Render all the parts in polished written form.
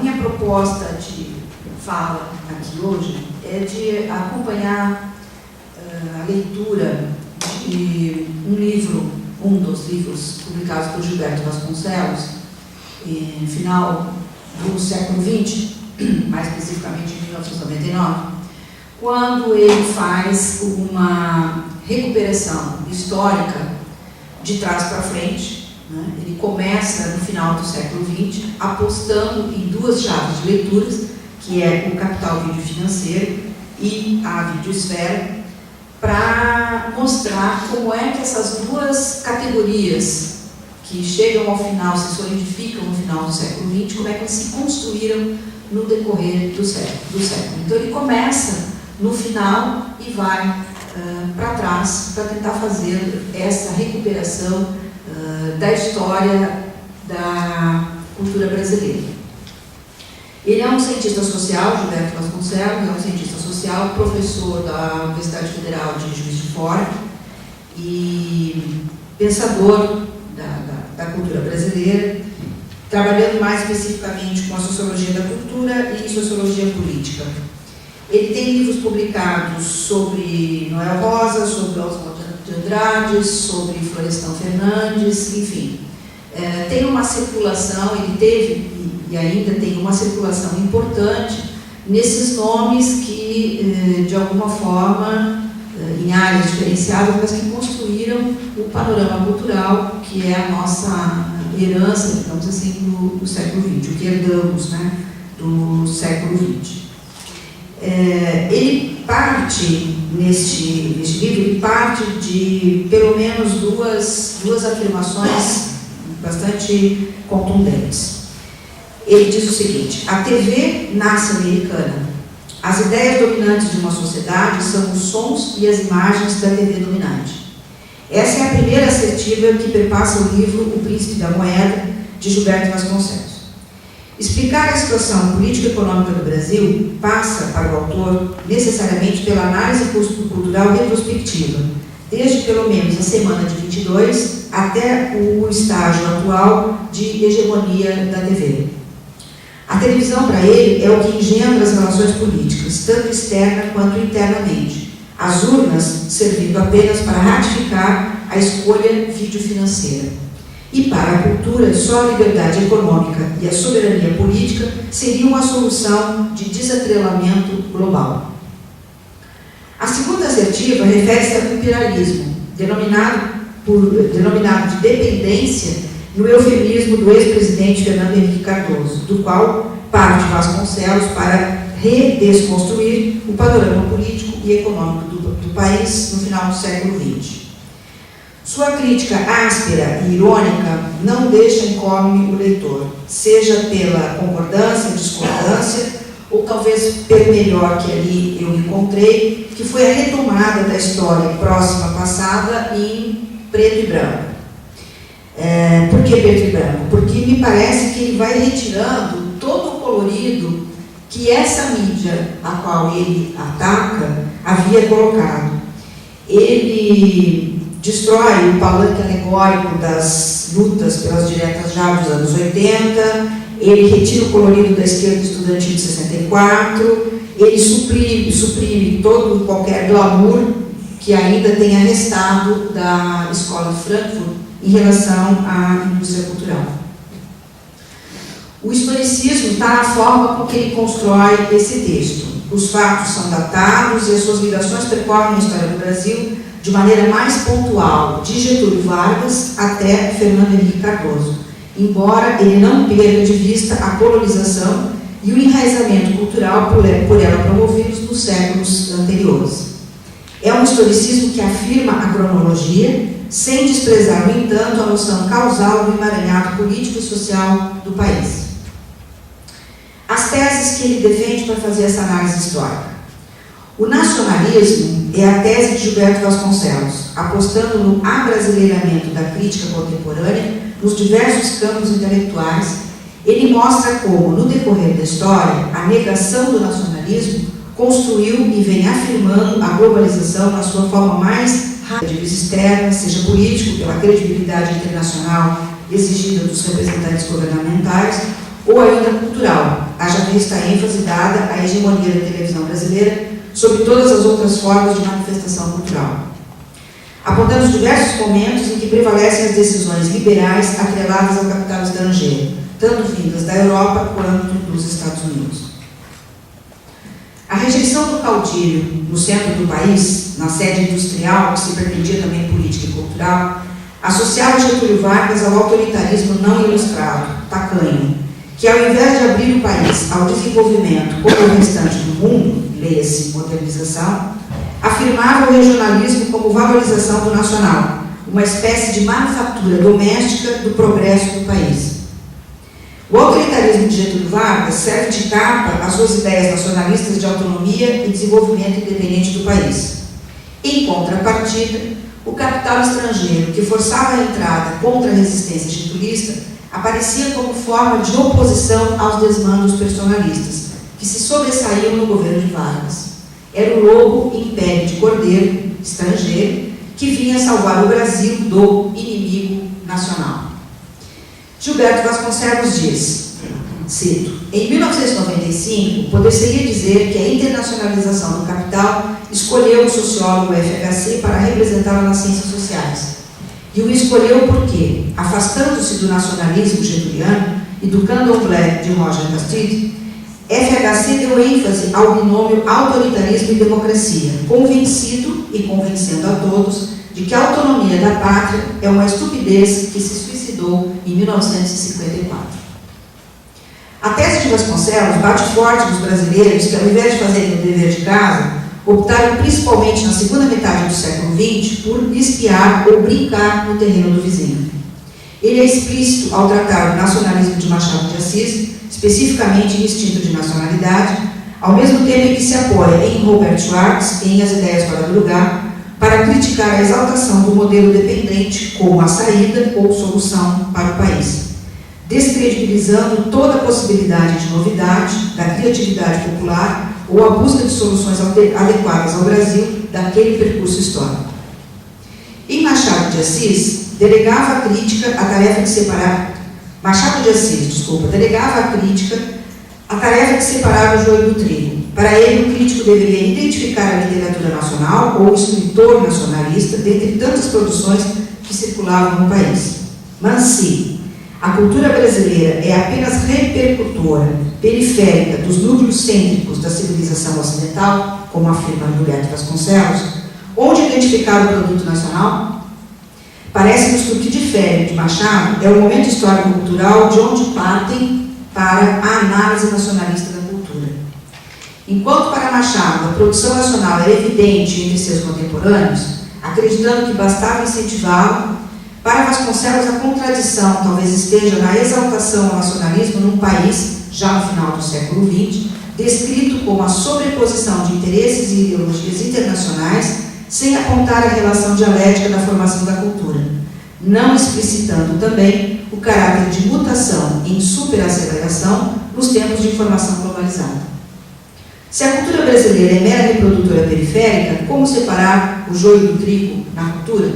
minha proposta de fala aqui hoje é de acompanhar a leitura de um dos livros publicados por Gilberto Vasconcelos, no final do século XX, mais especificamente em 1999, quando ele faz uma recuperação histórica de trás para frente, né? Ele começa no final do século XX, apostando em duas chaves de leituras, que é o capital vídeo financeiro e a videosfera, para mostrar como é que essas duas categorias que chegam ao final, se solidificam no final do século XX, como é que elas se construíram no decorrer do século. Então ele começa no final e vai para trás para tentar fazer essa recuperação da história da cultura brasileira. Ele é um cientista social, Gilberto Vasconcelos, é um cientista social, professor da Universidade Federal de Juiz de Fora e pensador da cultura brasileira, trabalhando mais especificamente com a sociologia da cultura e sociologia política. Ele tem livros publicados sobre Noel Rosa, sobre Oswald de Andrade, sobre Florestan Fernandes, enfim. Tem uma circulação, ele teve e ainda tem uma circulação importante nesses nomes que, de alguma forma, em áreas diferenciadas, mas que construíram o panorama cultural, que é a nossa herança, digamos assim, do século XX, o que herdamos, né, do século XX. Ele parte, neste livro, ele parte de pelo menos duas afirmações bastante contundentes. Ele diz o seguinte: a TV nasce americana. As ideias dominantes de uma sociedade são os sons e as imagens da TV dominante. Essa é a primeira assertiva que perpassa o livro O Príncipe da Moeda, de Gilberto Vasconcelos. Explicar a situação político-econômica do Brasil passa, para o autor, necessariamente pela análise cultural retrospectiva, desde pelo menos a semana de 22 até o estágio atual de hegemonia da TV. A televisão, para ele, é o que engendra as relações políticas, tanto externa quanto internamente, as urnas servindo apenas para ratificar a escolha videofinanceira. E para a cultura, só a liberdade econômica e a soberania política seriam a solução de desatrelamento global. A segunda assertiva refere-se ao imperialismo, denominado de dependência no eufemismo do ex-presidente Fernando Henrique Cardoso, do qual parte Vasconcelos para redesconstruir o panorama político e econômico do país no final do século XX. Sua crítica áspera e irônica não deixa incólume o leitor, seja pela concordância, discordância, ou talvez pelo melhor que ali eu encontrei, que foi a retomada da história próxima passada em preto e branco. Por que preto e branco? Porque me parece que ele vai retirando todo o colorido que essa mídia a qual ele ataca havia colocado. Ele destrói o palanque alegórico das lutas pelas diretas já dos anos 80, ele retira o colorido da esquerda estudantil de 64, ele suprime todo e qualquer glamour que ainda tenha restado da escola de Frankfurt em relação à indústria cultural. O historicismo está na forma com que ele constrói esse texto. Os fatos são datados e as suas ligações percorrem a história do Brasil de maneira mais pontual, de Getúlio Vargas até Fernando Henrique Cardoso, embora ele não perca de vista a colonização e o enraizamento cultural por ela promovidos nos séculos anteriores. É um historicismo que afirma a cronologia, sem desprezar, no entanto, a noção causal do emaranhado político e social do país. As teses que ele defende para fazer essa análise histórica. O nacionalismo é a tese de Gilberto Vasconcelos, apostando no abrasileiramento da crítica contemporânea nos diversos campos intelectuais. Ele mostra como, no decorrer da história, a negação do nacionalismo construiu e vem afirmando a globalização na sua forma mais rápida, de vista externa, seja político, pela credibilidade internacional exigida dos representantes governamentais, ou ainda cultural, haja vista a ênfase dada à hegemonia da televisão brasileira sobre todas as outras formas de manifestação cultural. Apontamos diversos momentos em que prevalecem as decisões liberais atreladas ao capital estrangeiro, tanto vindas da Europa quanto dos Estados Unidos. A rejeição do caudilho no centro do país, na sede industrial, que se pretendia também política e cultural, associava Getúlio Vargas ao autoritarismo não ilustrado, tacanho, que ao invés de abrir o país ao desenvolvimento como o restante do mundo, leia-se modernização, afirmava o regionalismo como valorização do nacional, uma espécie de manufatura doméstica do progresso do país. O autoritarismo de Getúlio Vargas serve de capa às suas ideias nacionalistas de autonomia e desenvolvimento independente do país. Em contrapartida, o capital estrangeiro, que forçava a entrada contra a resistência getulista, aparecia como forma de oposição aos desmandos personalistas, que se sobressaíam no governo de Vargas. Era o lobo império de cordeiro estrangeiro que vinha salvar o Brasil do inimigo nacional. Gilberto Vasconcelos diz, cito, em 1995, poder-se-ia dizer que a internacionalização do capital escolheu o sociólogo FHC para representá-lo nas ciências sociais. E o escolheu porque, afastando-se do nacionalismo getuliano e do candomblé de Roger Bastide, FHC deu ênfase ao binômio autoritarismo e democracia, convencido e convencendo a todos de que a autonomia da pátria é uma estupidez que se suicidou em 1954. A tese de Vasconcelos bate forte nos brasileiros que, ao invés de fazerem o dever de casa, optaram principalmente na segunda metade do século XX por espiar ou brincar no terreno do vizinho. Ele é explícito ao tratar o nacionalismo de Machado de Assis, especificamente em instinto de nacionalidade, ao mesmo tempo em que se apoia em Robert Schwartz, em As Ideias Fora do Lugar, para criticar a exaltação do modelo dependente como a saída ou solução para o país, descredibilizando toda a possibilidade de novidade, da criatividade popular ou a busca de soluções adequadas ao Brasil daquele percurso histórico. Em Machado de Assis, delegava a crítica a tarefa de separar o joio do trigo. Para ele, o crítico deveria identificar a literatura nacional ou o escritor nacionalista dentre tantas produções que circulavam no país. Mas se a cultura brasileira é apenas repercutora, periférica dos núcleos cêntricos da civilização ocidental, como afirma Gilberto Vasconcelos, onde identificar o produto nacional? Parece-nos que o que difere de Machado é o momento histórico-cultural de onde partem para a análise nacionalista da cultura. Enquanto para Machado a produção nacional é evidente entre seus contemporâneos, acreditando que bastava incentivá-lo, para Vasconcelos a contradição talvez esteja na exaltação ao nacionalismo num país, já no final do século XX, descrito como a sobreposição de interesses e ideologias internacionais, sem apontar a relação dialética da formação da cultura, não explicitando também o caráter de mutação em superaceleração nos tempos de informação globalizada. Se a cultura brasileira é mera reprodutora periférica, como separar o joio do trigo na cultura?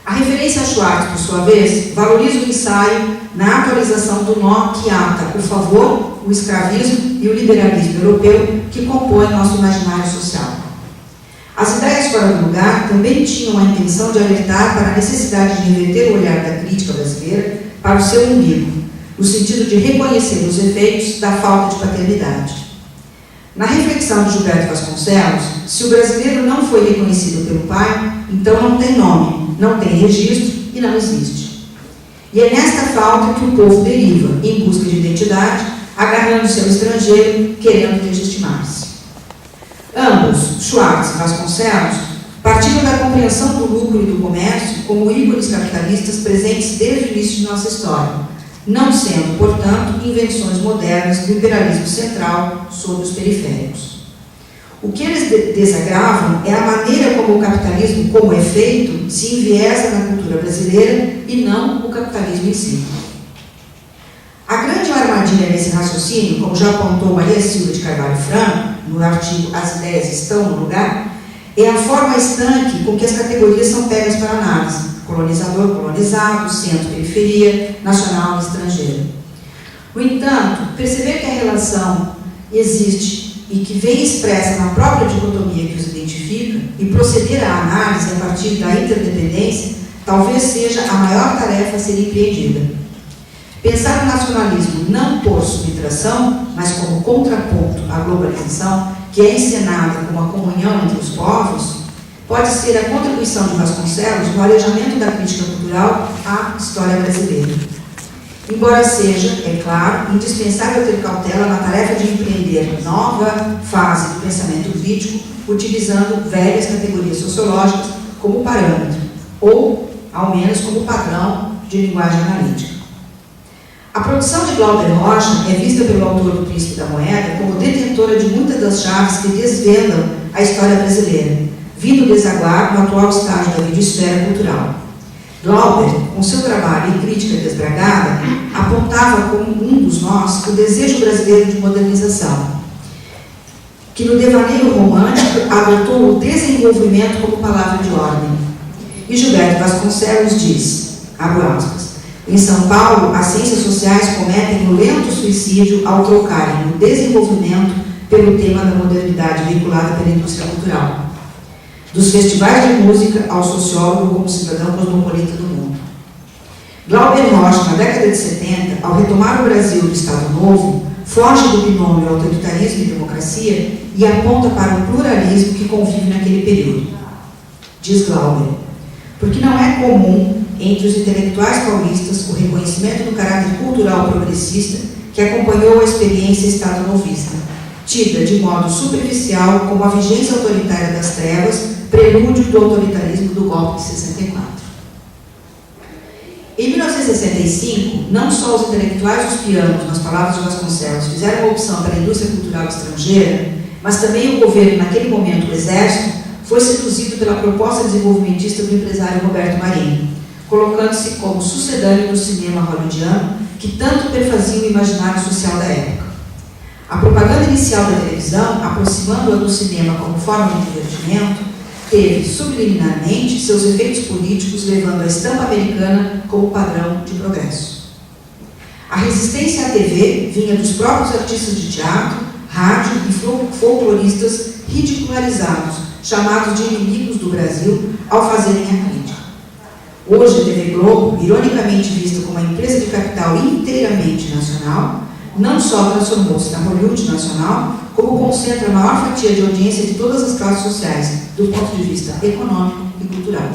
A referência a Schwartz, por sua vez, valoriza o ensaio na atualização do nó que ata o favor, o escravismo e o liberalismo europeu que compõem nosso imaginário social. As ideias fora do lugar também tinham a intenção de alertar para a necessidade de reverter o olhar da crítica brasileira para o seu umbigo, no sentido de reconhecer os efeitos da falta de paternidade. Na reflexão de Gilberto Vasconcelos, se o brasileiro não foi reconhecido pelo pai, então não tem nome, não tem registro e não existe. E é nesta falta que o povo deriva, em busca de identidade, agarrando-se ao estrangeiro, querendo legitimar-se. Ambos, Schwartz e Vasconcelos, partiram da compreensão do lucro e do comércio como ícones capitalistas presentes desde o início de nossa história, não sendo, portanto, invenções modernas do imperialismo central sobre os periféricos. O que eles desagravam é a maneira como o capitalismo, como é feito, se enviesa na cultura brasileira e não o capitalismo em si. A grande armadilha nesse raciocínio, como já apontou Maria Silva de Carvalho Franco, no artigo As Ideias Estão no Lugar, é a forma estanque com que as categorias são pegas para análise: colonizador, colonizado, centro, periferia, nacional e estrangeiro. No entanto, perceber que a relação existe e que vem expressa na própria dicotomia que os identifica e proceder à análise a partir da interdependência talvez seja a maior tarefa a ser empreendida. Pensar o nacionalismo não por subtração, mas como contraponto à globalização, que é encenada como a comunhão entre os povos, pode ser a contribuição de Vasconcelos no arejamento da crítica cultural à história brasileira. Embora seja, é claro, indispensável ter cautela na tarefa de empreender nova fase do pensamento crítico, utilizando velhas categorias sociológicas como parâmetro, ou, ao menos, como padrão de linguagem analítica. A produção de Glauber Rocha é vista pelo autor do Príncipe da Moeda como detentora de muitas das chaves que desvendam a história brasileira, vindo desaguar no atual estágio da videosfera cultural. Glauber, com seu trabalho em Crítica Desbragada, apontava como um dos nós o desejo brasileiro de modernização, que no devaneio romântico adotou o desenvolvimento como palavra de ordem. E Gilberto Vasconcelos diz, abro aspas, em São Paulo, as ciências sociais cometem um lento suicídio ao trocarem o desenvolvimento pelo tema da modernidade vinculada pela indústria cultural. Dos festivais de música ao sociólogo como cidadão cosmopolita do mundo. Glauber Rocha, na década de 70, ao retomar o Brasil do Estado Novo, foge do binômio autoritarismo e democracia e aponta para o pluralismo que convive naquele período. Diz Glauber, porque não é comum entre os intelectuais paulistas o reconhecimento do caráter cultural progressista que acompanhou a experiência estado-novista, tida de modo superficial como a vigência autoritária das trevas, prelúdio do autoritarismo do golpe de 64. Em 1965, não só os intelectuais dos pianos, nas palavras de Vasconcelos, fizeram uma opção pela indústria cultural estrangeira, mas também o governo, naquele momento o Exército, foi seduzido pela proposta desenvolvimentista do empresário Roberto Marinho, colocando-se como sucedâneo do cinema hollywoodiano, que tanto perfazia o imaginário social da época. A propaganda inicial da televisão, aproximando-a do cinema como forma de divertimento, teve, subliminarmente, seus efeitos políticos, levando a estampa americana como padrão de progresso. A resistência à TV vinha dos próprios artistas de teatro, rádio e folcloristas ridicularizados, chamados de inimigos do Brasil, ao fazerem a crítica. Hoje, a TV Globo, ironicamente vista como uma empresa de capital inteiramente nacional, não só transformou-se na Hollywood nacional, como concentra a maior fatia de audiência de todas as classes sociais, do ponto de vista econômico e cultural.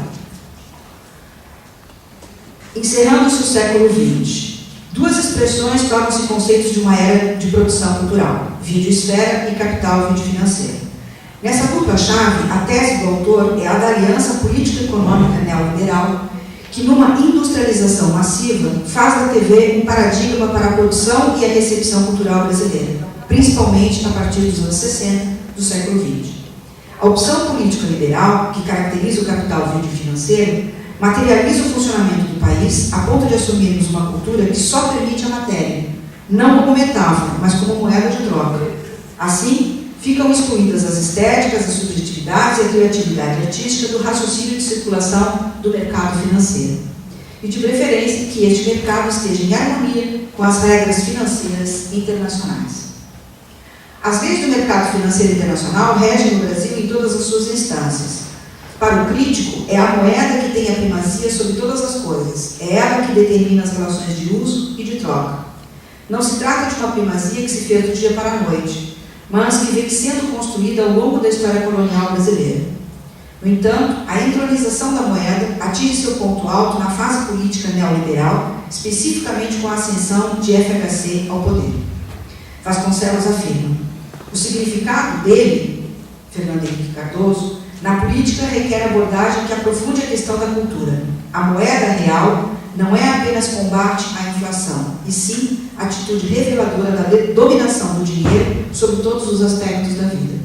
Encerrando-se o século XX, duas expressões tornam-se conceitos de uma era de produção cultural, videoesfera e capital videofinanceiro. Nessa dupla chave, a tese do autor é a da aliança política-econômica neoliberal, que numa industrialização massiva faz da TV um paradigma para a produção e a recepção cultural brasileira, principalmente a partir dos anos 60 do século XX. A opção política liberal, que caracteriza o capital videofinanceiro, materializa o funcionamento do país a ponto de assumirmos uma cultura que só permite a matéria, não como metáfora, mas como moeda de troca. Assim, ficam excluídas as estéticas, as subjetividades e a criatividade artística do raciocínio de circulação do mercado financeiro. E, de preferência, que este mercado esteja em harmonia com as regras financeiras internacionais. As leis do mercado financeiro internacional regem no Brasil em todas as suas instâncias. Para o crítico, é a moeda que tem a primazia sobre todas as coisas. É ela que determina as relações de uso e de troca. Não se trata de uma primazia que se fez do dia para a noite, mas que vem sendo construída ao longo da história colonial brasileira. No entanto, a entronização da moeda atinge seu ponto alto na fase política neoliberal, especificamente com a ascensão de FHC ao poder. Vasconcelos afirma: o significado dele, Fernando Henrique Cardoso, na política requer abordagem que aprofunde a questão da cultura. A moeda real não é apenas combate à inflação, e sim atitude reveladora da dominação do dinheiro sobre todos os aspectos da vida.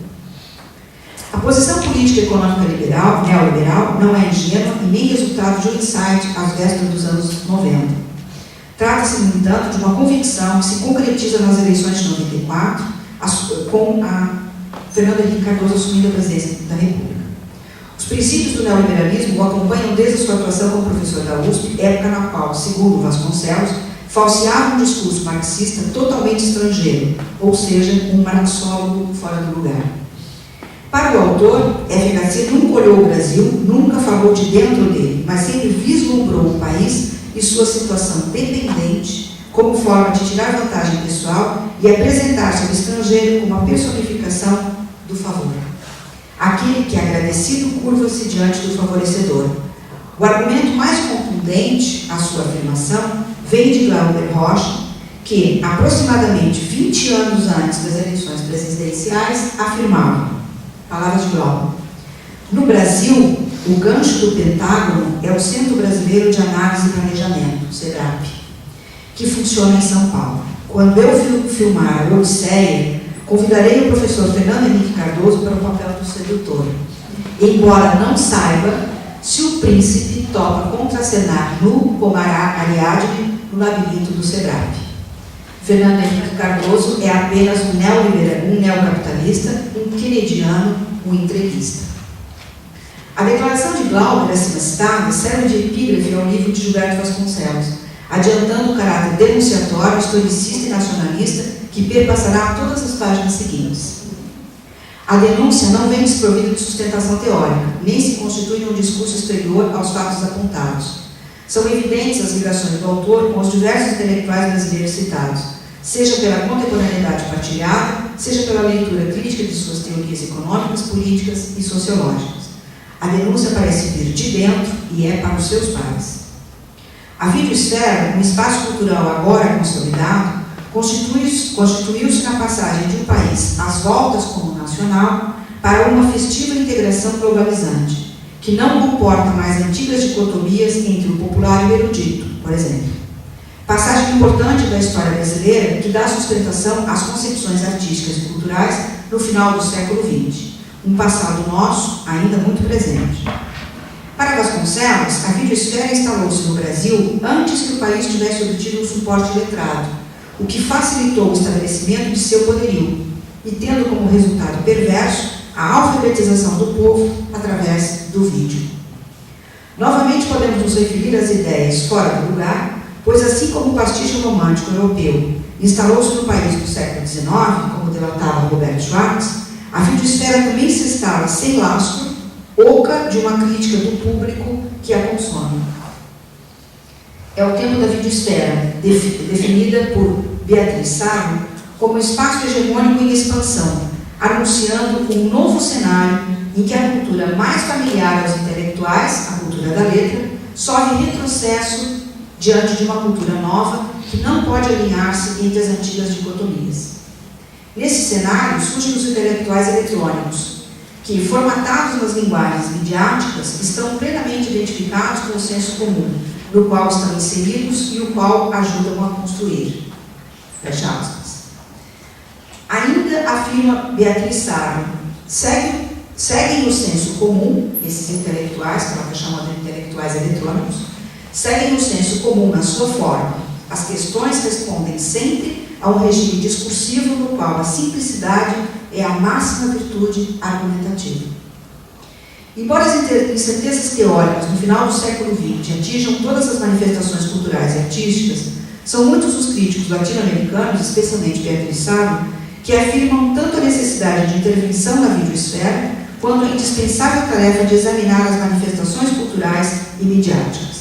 A posição política e econômica neoliberal não é ingênua e nem resultado de um insight às vésperas dos anos 90. Trata-se, no entanto, de uma convicção que se concretiza nas eleições de 94, com a Fernando Henrique Cardoso assumindo a presidência da República. Os princípios do neoliberalismo o acompanham desde a sua atuação como professor da USP, época na qual, segundo Vasconcelos, falseava um discurso marxista totalmente estrangeiro, ou seja, um marxólogo fora do lugar. Para o autor, FHC nunca olhou o Brasil, nunca falou de dentro dele, mas sempre vislumbrou o país e sua situação dependente como forma de tirar vantagem pessoal e apresentar-se ao estrangeiro como a personificação do favor. Aquele que, agradecido, curva-se diante do favorecedor. O argumento mais contundente à sua afirmação vem de Glauber Rocha, que, aproximadamente 20 anos antes das eleições presidenciais, afirmava, palavras de Glauber: no Brasil, o gancho do Pentágono é o Centro Brasileiro de Análise e Planejamento, CEBRAP, que funciona em São Paulo. Quando eu filmar a Odisseia, convidarei o professor Fernando Henrique Cardoso para o papel do sedutor, embora não saiba se o príncipe topa contracenar nu como Ariadne no labirinto do CEBRAP. Fernando Henrique Cardoso é apenas um neocapitalista, um kennediano, um entreguista. A declaração de Glauber, acima citada, serve de epígrafe ao livro de Gilberto Vasconcelos, adiantando o caráter denunciatório, historicista e nacionalista que perpassará todas as páginas seguintes. A denúncia não vem desprovida de sustentação teórica, nem se constitui num discurso exterior aos fatos apontados. São evidentes as ligações do autor com os diversos intelectuais brasileiros citados, seja pela contemporaneidade partilhada, seja pela leitura crítica de suas teorias econômicas, políticas e sociológicas. A denúncia parece vir de dentro e é para os seus pares. A videosfera, um espaço cultural agora consolidado, constituiu-se na passagem de um país às voltas como nacional para uma festiva integração globalizante, que não comporta mais antigas dicotomias entre o popular e o erudito, por exemplo. Passagem importante da história brasileira que dá sustentação às concepções artísticas e culturais no final do século XX, um passado nosso ainda muito presente. Para Vasconcelos, a videosfera instalou-se no Brasil antes que o país tivesse obtido um suporte letrado, o que facilitou o estabelecimento de seu poderio, e tendo como resultado perverso a alfabetização do povo através do vídeo. Novamente podemos nos referir às ideias fora do lugar, pois assim como o pastiche romântico europeu instalou-se no país no século XIX, como delatava Roberto Schwartz, a videosfera também se instala sem lastro, oca de uma crítica do público que a consome. É o tempo da videosfera, definida por Beatriz Sarro como espaço hegemônico em expansão, anunciando um novo cenário em que a cultura mais familiar aos intelectuais, a cultura da letra, sofre retrocesso diante de uma cultura nova que não pode alinhar-se entre as antigas dicotomias. Nesse cenário surgem os intelectuais eletrônicos, que, formatados nas linguagens midiáticas, estão plenamente identificados com o senso comum, no qual estão inseridos e o qual ajudam a construir. Fecha aspas. Ainda afirma Beatriz Sarro, seguem o senso comum, esses intelectuais, que ela está chamando de intelectuais eletrônicos, seguem o senso comum na sua forma. As questões respondem sempre a um regime discursivo no qual a simplicidade é a máxima virtude argumentativa. Embora as incertezas teóricas no final do século XX atinjam todas as manifestações culturais e artísticas, são muitos os críticos latino-americanos, especialmente Beatriz Sarro, que afirmam tanto a necessidade de intervenção na videosfera, quanto a indispensável tarefa de examinar as manifestações culturais e midiáticas.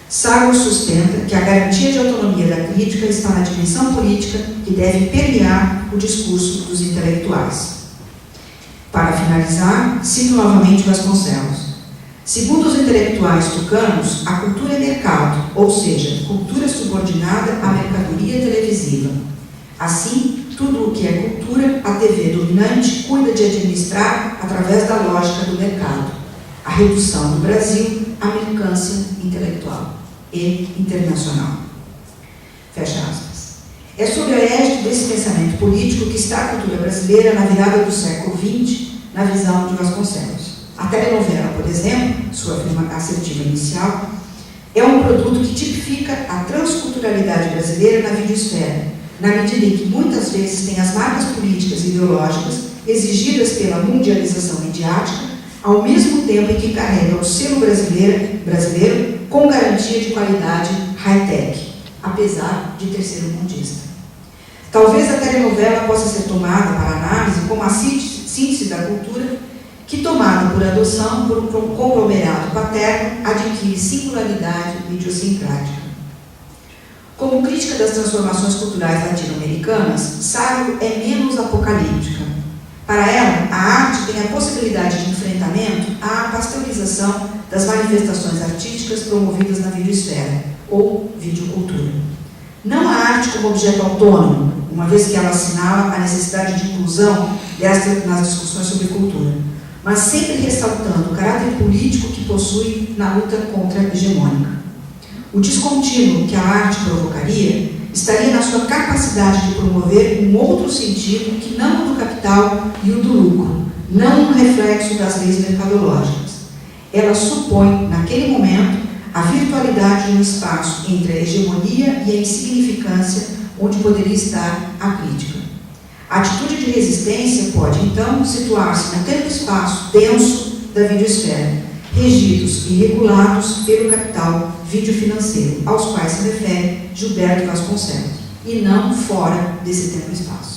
Sarro sustenta que a garantia de autonomia da crítica está na dimensão política que deve permear o discurso dos intelectuais. Para finalizar, cito novamente Vasconcelos. Segundo os intelectuais tucanos, a cultura é mercado, ou seja, cultura subordinada à mercadoria televisiva. Assim, tudo o que é cultura, a TV dominante cuida de administrar através da lógica do mercado, a redução do Brasil à mercância intelectual e internacional. Fecha aspas. É sob a égide desse pensamento político que está a cultura brasileira na virada do século XX, na visão de Vasconcelos. A telenovela, por exemplo, sua assertiva inicial, é um produto que tipifica a transculturalidade brasileira na videosfera, na medida em que muitas vezes tem as marcas políticas e ideológicas exigidas pela mundialização midiática, ao mesmo tempo em que carrega o selo brasileiro com garantia de qualidade high-tech. apesar de terceiro-mundista. Talvez a telenovela possa ser tomada para análise como a síntese da cultura que, tomada por adoção por um conglomerado paterno, adquire singularidade idiosincrática. Como crítica das transformações culturais latino-americanas, Sarlo é menos apocalíptica. Para ela, a arte tem a possibilidade de enfrentamento à pasteurização das manifestações artísticas promovidas na videosfera, ou videocultura. Não a arte como objeto autônomo, uma vez que ela assinala a necessidade de inclusão destas nas discussões sobre cultura, mas sempre ressaltando o caráter político que possui na luta contra a hegemônica. O descontínuo que a arte provocaria estaria na sua capacidade de promover um outro sentido que não o do capital e o do lucro, não um reflexo das leis mercadológicas. Ela supõe, naquele momento, a virtualidade de um espaço entre a hegemonia e a insignificância onde poderia estar a crítica. A atitude de resistência pode, então, situar-se naquele espaço denso da videosfera, regidos e regulados pelo capital videofinanceiro, aos quais se refere Gilberto Vasconcelos, e não fora desse tempo e espaço.